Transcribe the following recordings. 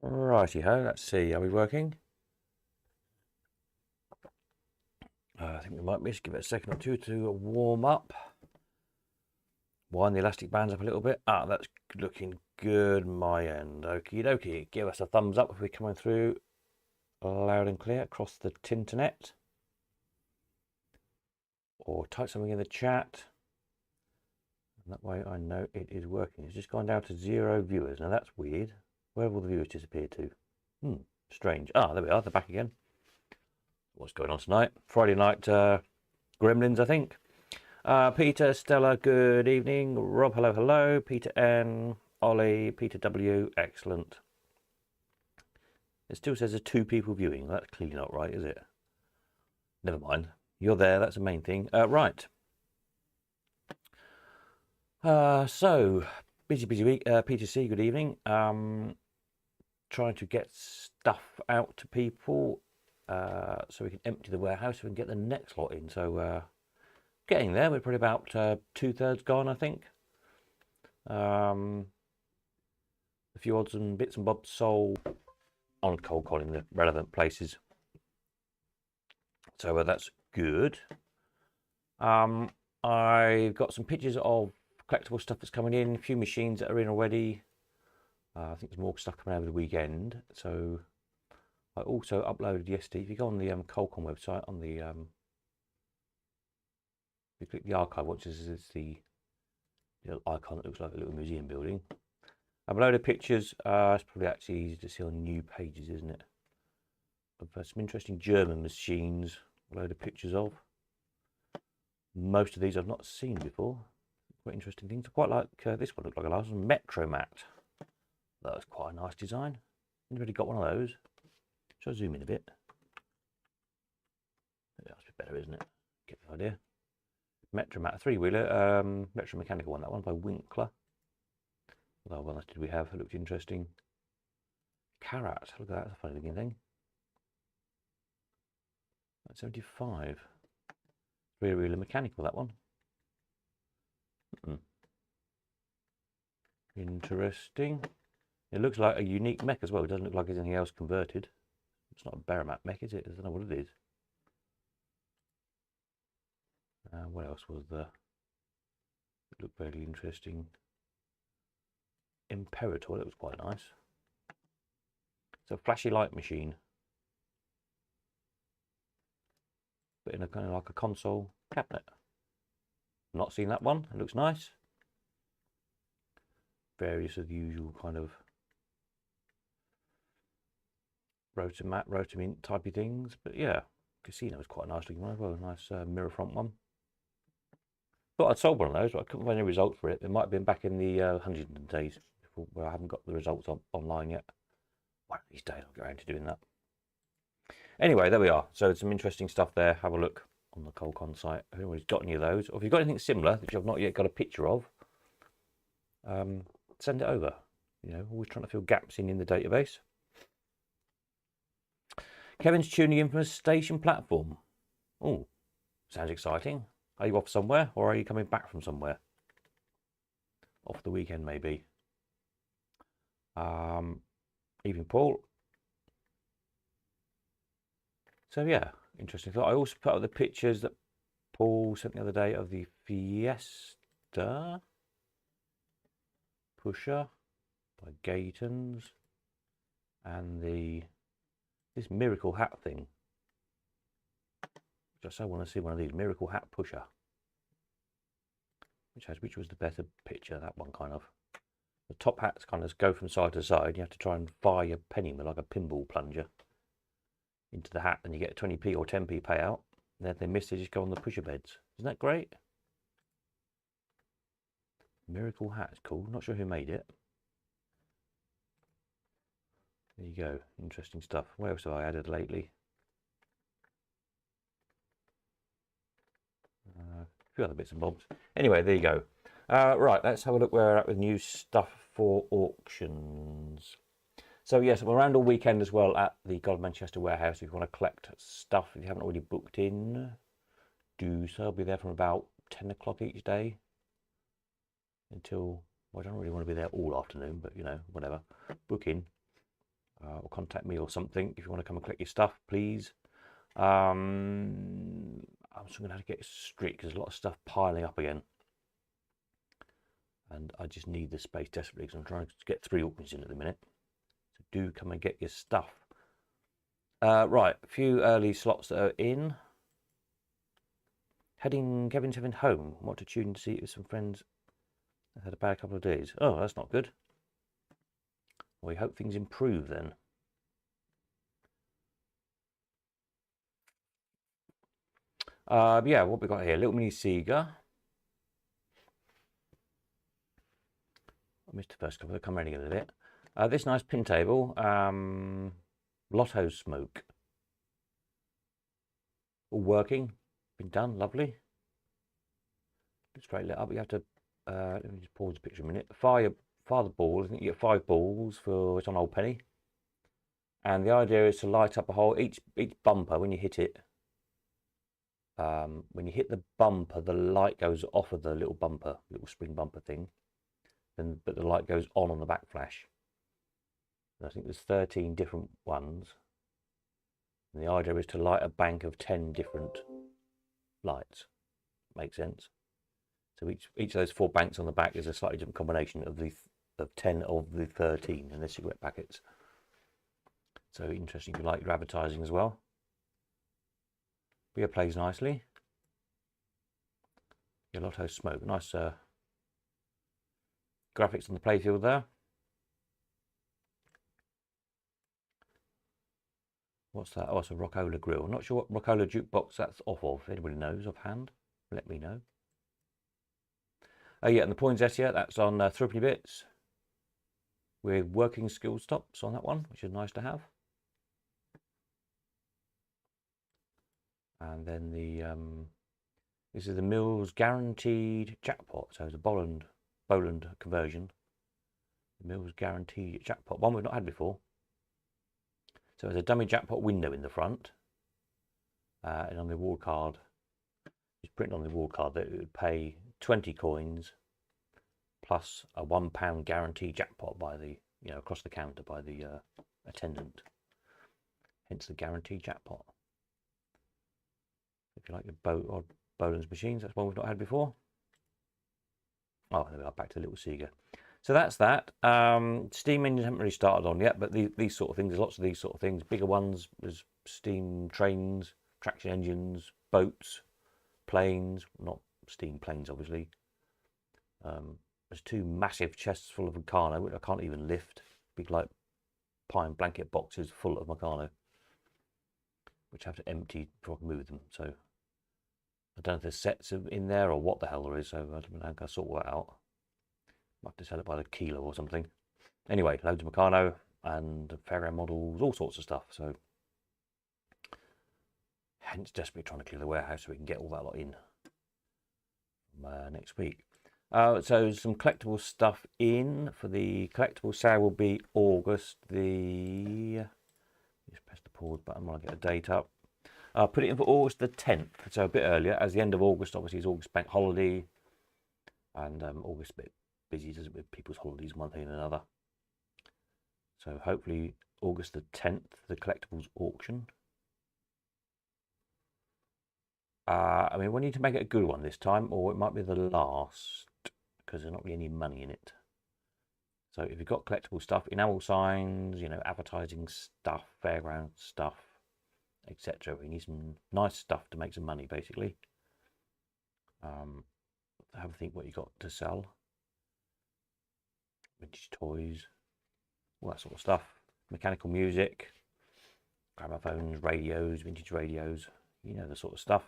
Righty ho, let's see, are we working? I think we might just give it a second or two to warm up. Wind the elastic bands up a little bit. That's looking good my end. Okie dokie, give us a thumbs up if we're coming through loud and clear across the Tinternet. Or type something in the chat. And that way I know it is working. It's just gone down to 0 viewers. Now that's weird. Where have all the viewers disappeared to? Strange. There we are, they're back again. What's going on tonight? Friday night Gremlins, I think. Peter, Stella, good evening. Rob, hello, hello. Peter N, Ollie, Peter W, excellent. It still says there's 2 people viewing. That's clearly not right, is it? Never mind. You're there, that's the main thing. Right. So, busy week. Peter C, good evening. Trying to get stuff out to people so we can empty the warehouse so we can get the next lot in. So, getting there. We're probably about 2/3 gone, I think. A few odds and bits and bobs sold on cold calling the relevant places. So that's good. I've got some pictures of collectible stuff that's coming in. A few machines that are in already. I think there's more stuff coming over the weekend. So I also uploaded yesterday. If you go on the Colcon website, on the you click the archive, which is the little icon that looks like a little museum building. I've loaded pictures. It's probably actually easy to see on new pages, isn't it? Of some interesting German machines. A load of pictures of. Most of these I've not seen before. Quite interesting things. I quite like this one. Looked like a last one. Metromat. That was quite a nice design. Anybody got one of those? Shall I zoom in a bit? That's a bit better, isn't it? Get the idea. Metromat 3-wheeler, electromechanical one. That one by Winkler. What else did we have? It looked interesting. Karat. Look at that. That's a funny looking thing. That's 75. 3-wheeler mechanical, that one. Interesting. It looks like a unique mech as well. It doesn't look like there's anything else converted. It's not a Baramat mech, is it? I don't know what it is. What else was there? It looked very interesting. Imperator, that was quite nice. It's a flashy light machine. But in a kind of like a console cabinet. Not seen that one. It looks nice. Various of the usual kind of Rotomat, Rotomint typey things. But yeah, Casino was quite a nice looking one as well. Nice mirror front one. Thought I'd sold one of those, but I couldn't find any results for it. It might have been back in the Huntington days where I haven't got the results online yet. One of these days I'll get around to doing that. Anyway, there we are. So some interesting stuff there. Have a look on the Colcon site. If anybody's got any of those, or if you've got anything similar that you've not yet got a picture of, send it over. You know, always trying to fill gaps in the database. Kevin's tuning in from a station platform. Oh, sounds exciting. Are you off somewhere, or are you coming back from somewhere? Off the weekend, maybe. Evening, Paul. So yeah, interesting thought. I also put up the pictures that Paul sent the other day of the Fiesta pusher by Gatons and this Miracle Hat thing. Which I so want to see one of these Miracle Hat pusher. Which was the better picture? That one kind of. The top hats kind of go from side to side. You have to try and fire your penny with like a pinball plunger into the hat, and you get a 20p or 10p payout. And then if they miss, they just go on the pusher beds. Isn't that great? Miracle Hat is cool. Not sure who made it. There you go. Interesting stuff. What else have I added lately? A few other bits and bobs. Anyway, there you go. Right, let's have a look where we're at with new stuff for auctions. So yes, I'm around all weekend as well at the God of Manchester warehouse. If you want to collect stuff, if you haven't already booked in, do so. I'll be there from about 10 o'clock each day until, well, I don't really want to be there all afternoon, but you know, whatever. Book in. or contact me or something if you want to come and collect your stuff, please. I'm just going to have to get strict because there's a lot of stuff piling up again. And I just need the space desperately because I'm trying to get 3 auctions in at the minute. So do come and get your stuff. Right, a few early slots that are in. Kevin's heading home. Want to tune to see it with some friends. I've had a bad couple of days. Oh, that's not good. We hope things improve then. Yeah, what we got here? Little Mini Sega. I missed the first couple. They'll come ready in a bit. This nice pin table. Lotto Smoke. All working. Been done. Lovely. Straight lit up. You have to. Let me just pause the picture a minute. Fire the ball. I think you get 5 balls for it's on Old Penny. And the idea is to light up a whole each bumper when you hit it. When you hit the bumper, the light goes off of the little bumper, little spring bumper thing. But the light goes on the back flash. And I think there's 13 different ones. And the idea is to light a bank of 10 different lights. Makes sense. So each of those 4 banks on the back is a slightly different combination of 10 of the 13 in the cigarette packets. So interesting if you like your advertising as well. Beer plays nicely. Your Lotto Smoke. Nice graphics on the playfield there. What's that? Oh, it's a Rockola grill. Not sure what Rockola jukebox that's off of. If anybody knows offhand, let me know. Oh yeah, and the Poinsettia, that's on Threepenny Bits with working skill stops on that one, which is nice to have. And then this is the Mills Guaranteed Jackpot. So it's a Boland conversion. The Mills Guaranteed Jackpot, one we've not had before. So there's a dummy jackpot window in the front. And on the award card, it's printed on the award card that it would pay 20 coins plus a £1 guarantee jackpot by the, across the counter by the attendant. Hence the guaranteed jackpot. If you like your Boland's machines, that's one we've not had before. Oh, there we are, back to the Little Sega. So that's that. Steam engines haven't really started on yet, but these sort of things, there's lots of these sort of things. Bigger ones, there's steam trains, traction engines, boats, planes, not steam planes, obviously. There's 2 massive chests full of Meccano, which I can't even lift. Big, like, pine blanket boxes full of Meccano, which I have to empty before I can move them. So I don't know if there's sets in there or what the hell there is, so I don't know how I'm going to sort that out. Might have to sell it by the kilo or something. Anyway, loads of Meccano and Fairground models, all sorts of stuff. So hence desperately trying to clear the warehouse so we can get all that lot in next week. So some collectible stuff in for the collectible sale will be August the. Just press the pause button while I get a date up. Put it in for August the 10th, so a bit earlier, as the end of August obviously is August bank holiday, and August a bit busy, doesn't it, with people's holidays, one thing and another. So hopefully August the 10th, the collectibles auction. I mean, we need to make it a good one this time, or it might be the last, because there's not really any money in it. So if you've got collectible stuff, enamel signs, advertising stuff, fairground stuff, etc. We need some nice stuff to make some money, basically. Have a think what you got to sell. Vintage toys, all that sort of stuff. Mechanical music, gramophones, radios, vintage radios, the sort of stuff.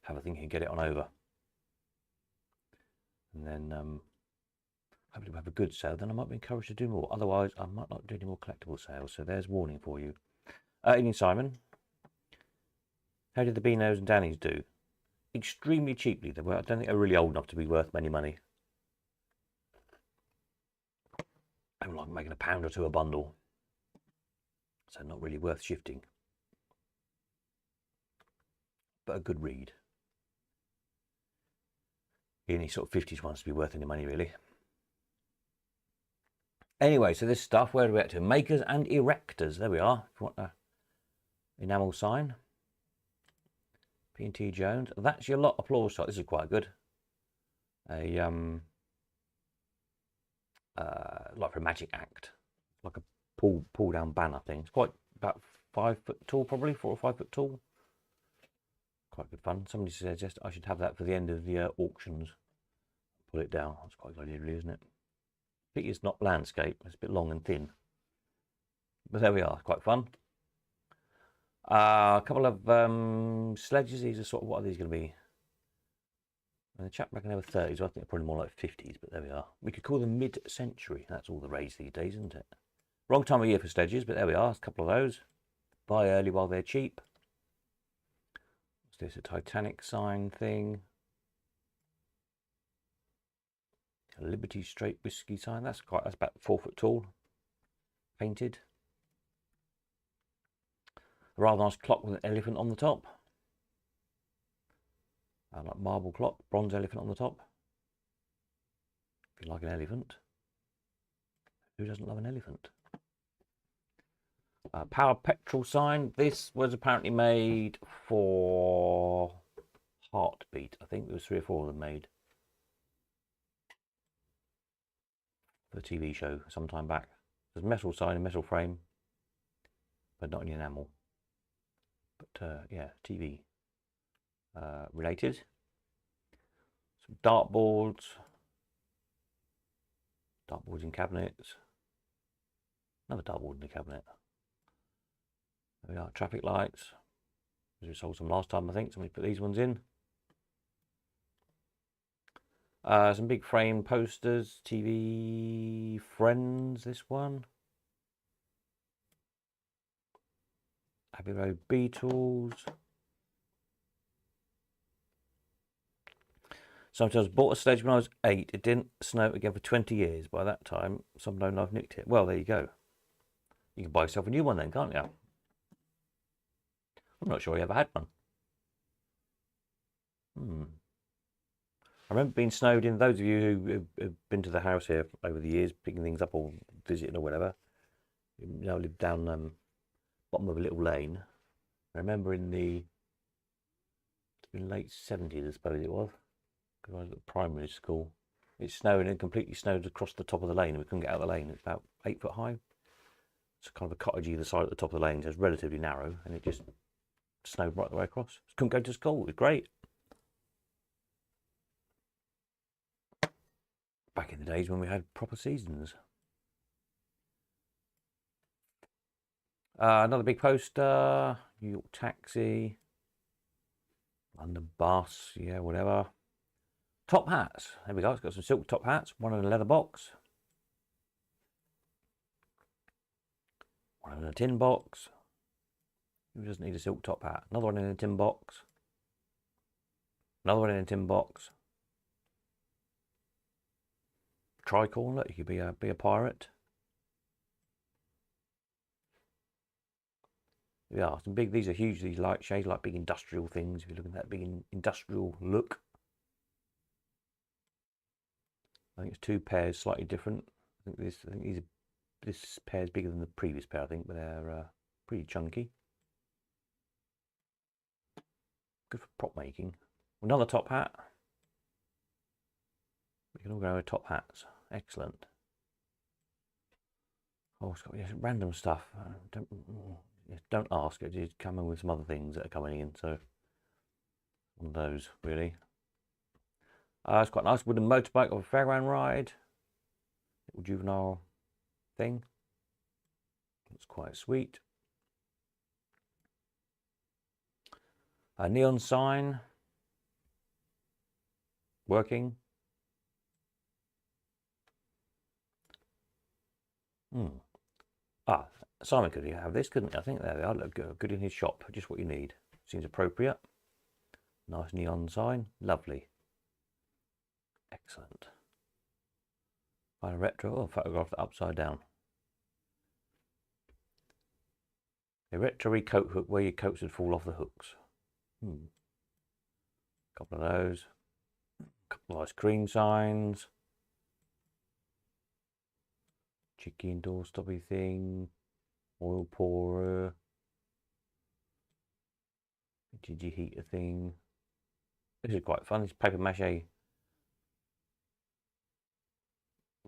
Have a think and get it on over. And then hopefully we'll have a good sale, then I might be encouraged to do more. Otherwise, I might not do any more collectible sales. So there's warning for you. Evening, Simon. How did the Beanos and Dannies do? Extremely cheaply. I don't think they're really old enough to be worth many money. I'm like making £1 or £2 a bundle. So not really worth shifting. But a good read. Any sort of 50s ones to be worth any money, really. Anyway, so this stuff, where do we get to? Makers and erectors. There we are. If you want a enamel sign. P&T Jones. That's your lot applause shot. This is quite good. A like for a magic act, like a pull down banner thing. It's quite about 5 foot tall, probably 4 or 5 foot tall. Quite good fun. Somebody suggested I should have that for the end of the auctions. Pull it down. That's quite a good idea, really, isn't it? I think it's not landscape. It's a bit long and thin. But there we are. Quite fun. A couple of sledges. These are sort of, what are these going to be? And the chap reckon they were 30s, so I think they're probably more like 50s, but there we are. We could call them mid-century. That's all the rage these days, isn't it? Wrong time of year for sledges, but there we are. A couple of those. Buy early while they're cheap. What's this? A Titanic sign thing. A Liberty Straight whiskey sign. That's about 4 foot tall. Painted. A rather nice clock with an elephant on the top. Like marble clock, bronze elephant on the top. If you like an elephant. Who doesn't love an elephant? Power petrol sign. This was apparently made for Heartbeat. I think there was 3 or 4 of them made for the TV show some time back. There's a metal sign, a metal frame, but not in enamel. But yeah, TV related. Some dartboards in cabinets. Another dartboard in the cabinet. There we are. Traffic lights. We sold some last time, I think. Somebody put these ones in. Some big frame posters. TV Friends. This one. Abbey Road Beatles. Sometimes bought a sledge when I was 8. It didn't snow again for 20 years. By that time, some known I've nicked it. Well, there you go. You can buy yourself a new one then, can't you? I'm not sure I ever had one. I remember being snowed in. Those of you who have been to the house here over the years, picking things up or visiting or whatever, you know, lived down bottom of a little lane. I remember in the late 70s, I suppose it was, because I was at primary school. It snowed and it completely snowed across the top of the lane, and we couldn't get out of the lane. It's about 8 foot high. It's kind of a cottage either side at the top of the lane, so it's relatively narrow, and it just snowed right the way across. Couldn't go to school. It was great. Back in the days when we had proper seasons. Another big poster. New York taxi. London bus. Yeah, whatever. Top hats. There we go. It's got some silk top hats. One in a leather box. One in a tin box. Who doesn't need a silk top hat? Another one in a tin box. Another one in a tin box. Tricorn. Look, you could be a pirate. Yeah, some big. These are huge. These light shades, like big industrial things. If you're looking at that big industrial look. I think it's 2 pairs, slightly different. I think this pair is bigger than the previous pair, I think, but they're pretty chunky. Good for prop making. Another top hat. We can all go with top hats. Excellent. Oh, it's got random stuff. Don't ask. It did come in with some other things that are coming in. So one of those, really. It's quite nice. Wooden motorbike of a fairground ride. Little juvenile thing. It's quite sweet. A neon sign. Working. Simon could have this, couldn't he? I think there they are. Look good in his shop. Just what you need. Seems appropriate. Nice neon sign. Lovely. Excellent. Find a retro. Oh, photograph that upside down. A retro coat hook where your coats would fall off the hooks. Couple of those. Couple of ice cream signs. Chicken door stoppy thing, oil pourer, Gigi heater thing. This is quite fun. It's paper mache.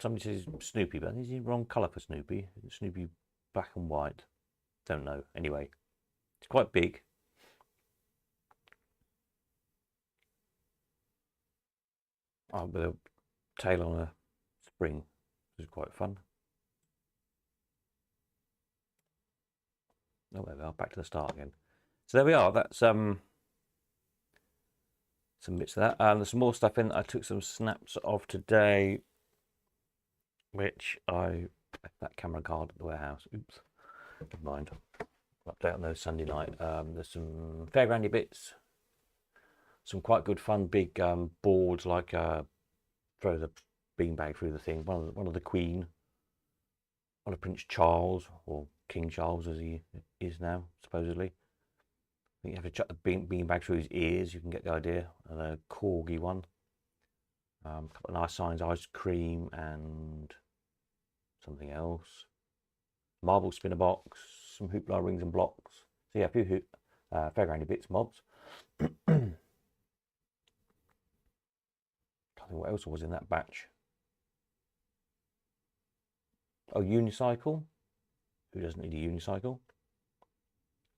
Somebody says Snoopy, but I think it's the wrong colour for Snoopy. Snoopy black and white. Don't know. Anyway, it's quite big. Oh, with a tail on a spring. This is quite fun. Oh, there we are. Back to the start again. So there we are. That's some bits of that. There's some more stuff in that I took some snaps of today, which I left that camera card at the warehouse. Oops, never mind. Update on those Sunday night. There's some fairgroundy bits, some quite good fun big boards, like throw the beanbag through the thing. One of the Queen, one of Prince Charles, or King Charles as he is now, supposedly. I think you have to chuck the beanbag through his ears. You can get the idea. And a corgi one. A couple of nice signs, ice cream and something else. Marble spinner box, some hoopla rings and blocks. So yeah, a few fairgroundy bits, mobs. Can't think what else was in that batch. Oh, unicycle. Who doesn't need a unicycle?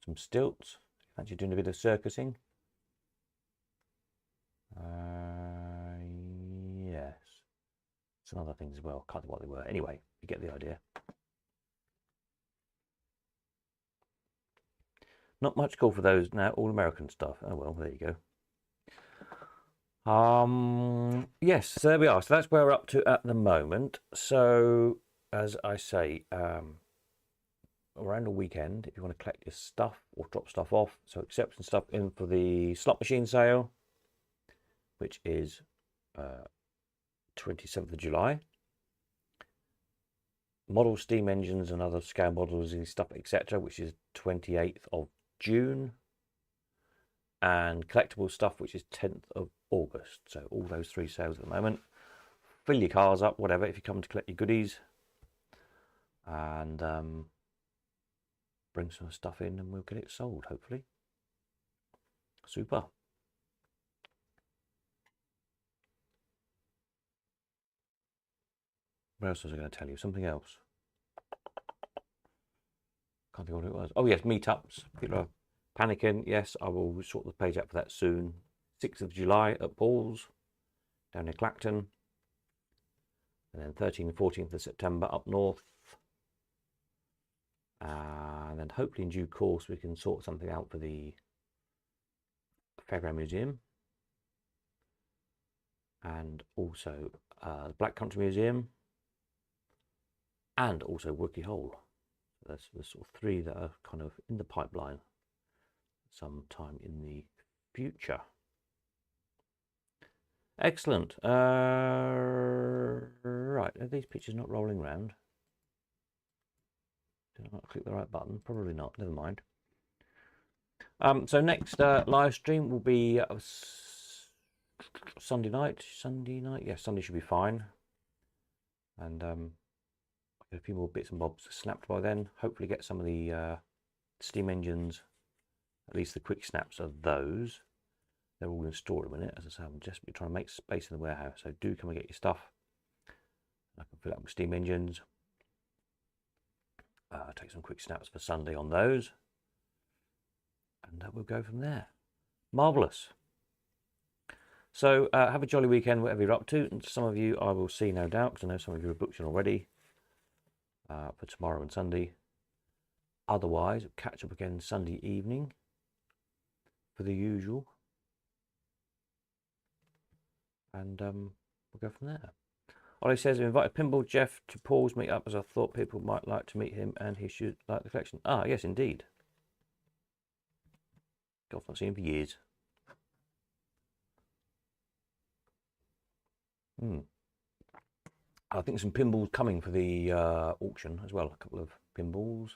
Some stilts. Fancy doing a bit of circusing? Yes. Some other things as well. Can't think what they were. Anyway, you get the idea. Not much call for those now. All American stuff. Oh well, there you go. Yes, so there we are. So that's where we're up to at the moment. So as I say, around the weekend, if you want to collect your stuff or drop stuff off, so accepting stuff in for the slot machine sale, which is 27th of July. Model steam engines and other scale models and stuff, etc., which is 28th of June. And collectible stuff, which is 10th of August. So all those three sales at the moment. Fill your cars up, whatever, if you come to collect your goodies. And bring some stuff in and we'll get it sold, hopefully. Super. What else was I going to tell you? Something else. Can't think what it was. Oh yes, meetups. People are panicking. Yes, I will sort the page out for that soon. 6th of July at Paul's, down near Clacton. And then 13th and 14th of September up north. And then hopefully in due course we can sort something out for the Fairground Museum. And also the Black Country Museum. And also Wookey Hole. That's the sort of three that are kind of in the pipeline sometime in the future. Excellent. Right, are these pictures not rolling around? Did I not click the right button? Probably not. Never mind. So next live stream will be Sunday night. Sunday night? Yes, Sunday should be fine. And a few more bits and bobs snapped by then. Hopefully get some of the steam engines, at least the quick snaps of those. They're all in store in a minute. As I say, I'm just trying to make space in the warehouse. So do come and get your stuff. I can fill up with steam engines. Take some quick snaps for Sunday on those. And we'll go from there. Marvellous. So have a jolly weekend, whatever you're up to. And some of you I will see, no doubt, because I know some of you are booked in already. For tomorrow and Sunday. Otherwise, catch up again Sunday evening for the usual, and we'll go from there. Ollie says, I invited Pinball Jeff to Paul's meet up as I thought people might like to meet him and he should like the collection. Ah, yes, indeed. God, I've not seen him for years. I think some pinballs coming for the auction as well. A couple of pinballs.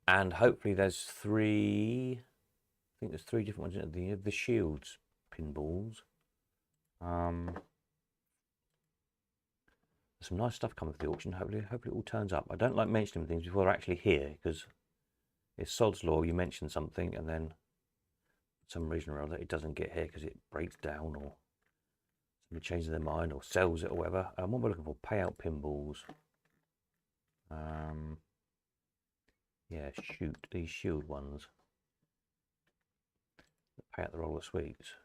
And hopefully there's three, I think there's three different ones. The Shields pinballs. some nice stuff coming for the auction. Hopefully it all turns up. I don't like mentioning things before they're actually here, because it's sod's law. You mention something and then for some reason or other it doesn't get here because it breaks down, or somebody changes their mind or sells it or whatever. What we're looking for, payout pinballs. Yeah, shoot, these shield ones. Pay out the roll of sweets.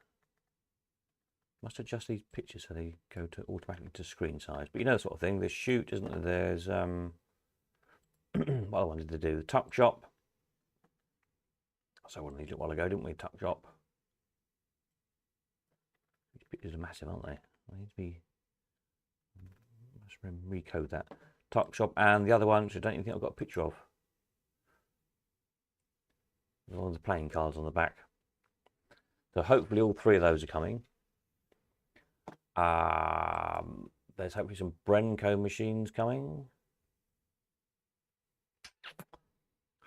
Must adjust these pictures so they go to automatically to screen size. But you know the sort of thing. There's shoot, isn't there? There's what one did they do? The tuck shop. So one of these a while ago, didn't we? Tuck shop. These pictures are massive, aren't they? I need to be. Let's recode that. Tuck shop, and the other one, which I don't even think I've got a picture of. All of the playing cards on the back. So hopefully all three of those are coming. There's hopefully some Brenco machines coming.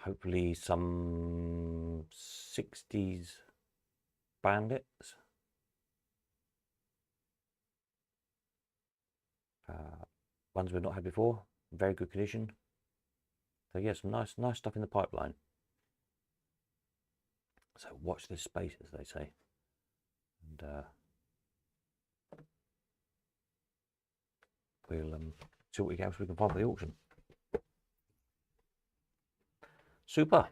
Hopefully some 60s bandits. Ones we've not had before. Very good condition. So yeah, some nice stuff in the pipeline. So watch this space, as they say. And we'll see what else we can find for the auction. Super.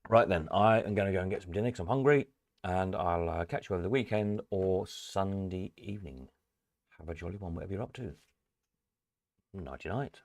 Right then, I am going to go and get some dinner because I'm hungry, and I'll catch you over the weekend or Sunday evening. Have a jolly one, whatever you're up to. Nighty night.